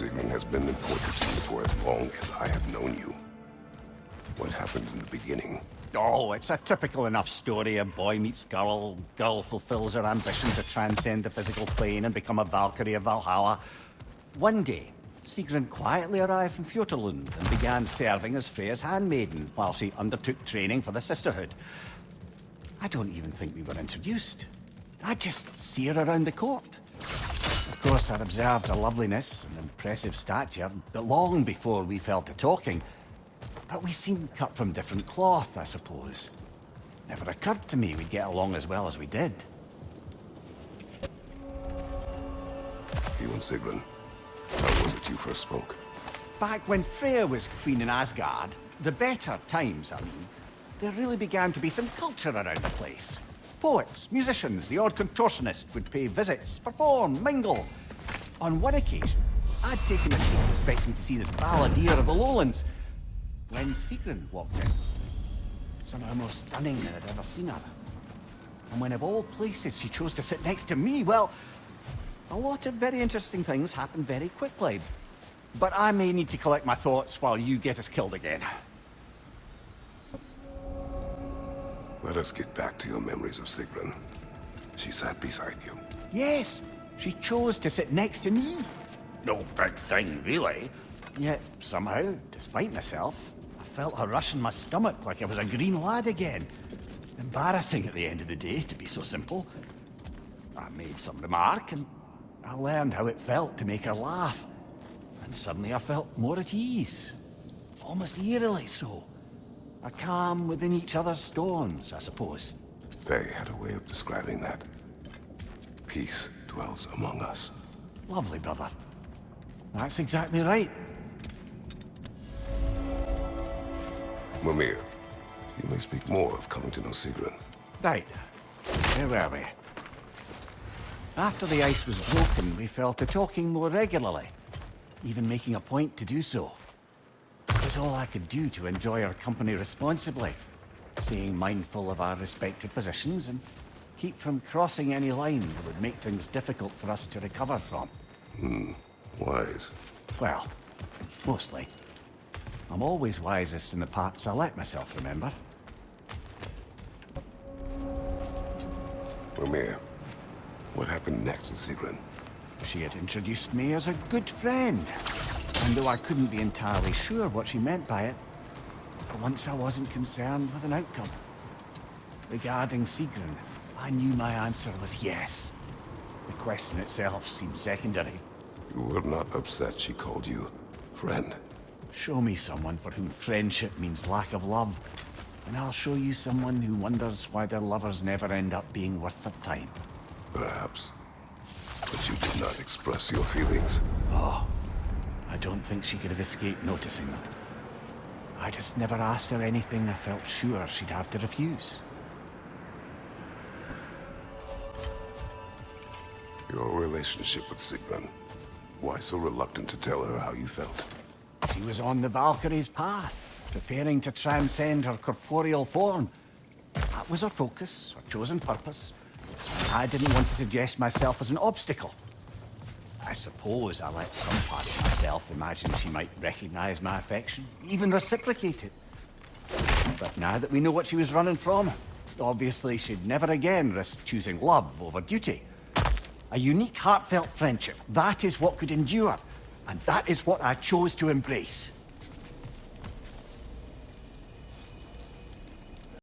Sigrun has been important to me for as long as I have known you. What happened in the beginning? Oh, it's a typical enough story. A boy meets girl, girl fulfills her ambition to transcend the physical plane and become a Valkyrie of Valhalla. One day, Sigrun quietly arrived from Fjotorlund and began serving as Freya's handmaiden while she undertook training for the sisterhood. I don't even think we were introduced. I just see her around the court. Of course, I'd observed her loveliness and impressive stature, but long before we fell to talking. But we seemed cut from different cloth, I suppose. Never occurred to me we'd get along as well as we did. You and Sigrun, how was it you first spoke? Back when Freya was queen in Asgard, the better times, I mean, there really began to be some culture around the place. Poets, musicians, the odd contortionist would pay visits, perform, mingle. On one occasion, I'd taken a seat expecting to see this balladeer of the lowlands, when Sigrun walked in. Somehow more stunning than I'd ever seen her. And when of all places she chose to sit next to me, well, a lot of very interesting things happened very quickly. But I may need to collect my thoughts while you get us killed again. Let us get back to your memories of Sigrun. She sat beside you. Yes, she chose to sit next to me. No big thing, really. Yet, somehow, despite myself, I felt her rush in my stomach like I was a green lad again. Embarrassing at the end of the day, to be so simple. I made some remark, and I learned how it felt to make her laugh. And suddenly I felt more at ease. Almost eerily so. A calm within each other's storms, I suppose. They had a way of describing that. Peace dwells among us. Lovely, brother. That's exactly right. Mimir, you may speak more of coming to know Sigrun. Right. Where were we? After the ice was broken, we fell to talking more regularly. Even making a point to do so. It was all I could do to enjoy our company responsibly, staying mindful of our respective positions and keep from crossing any line that would make things difficult for us to recover from. Wise. Well, mostly. I'm always wisest in the parts I let myself remember. Mimir, what happened next with Sigrun? She had introduced me as a good friend. And though I couldn't be entirely sure what she meant by it, for once I wasn't concerned with an outcome. Regarding Sigrun, I knew my answer was yes. The question itself seemed secondary. You were not upset she called you friend. Show me someone for whom friendship means lack of love, and I'll show you someone who wonders why their lovers never end up being worth their time. Perhaps. But you did not express your feelings. Oh, I don't think she could have escaped noticing them. I just never asked her anything I felt sure she'd have to refuse. Your relationship with Sigrun. Why so reluctant to tell her how you felt? She was on the Valkyrie's path, preparing to transcend her corporeal form. That was her focus, her chosen purpose. I didn't want to suggest myself as an obstacle. I suppose I let some part of myself imagine she might recognize my affection, even reciprocate it. But now that we know what she was running from, obviously she'd never again risk choosing love over duty. A unique, heartfelt friendship, that is what could endure. And that is what I chose to embrace.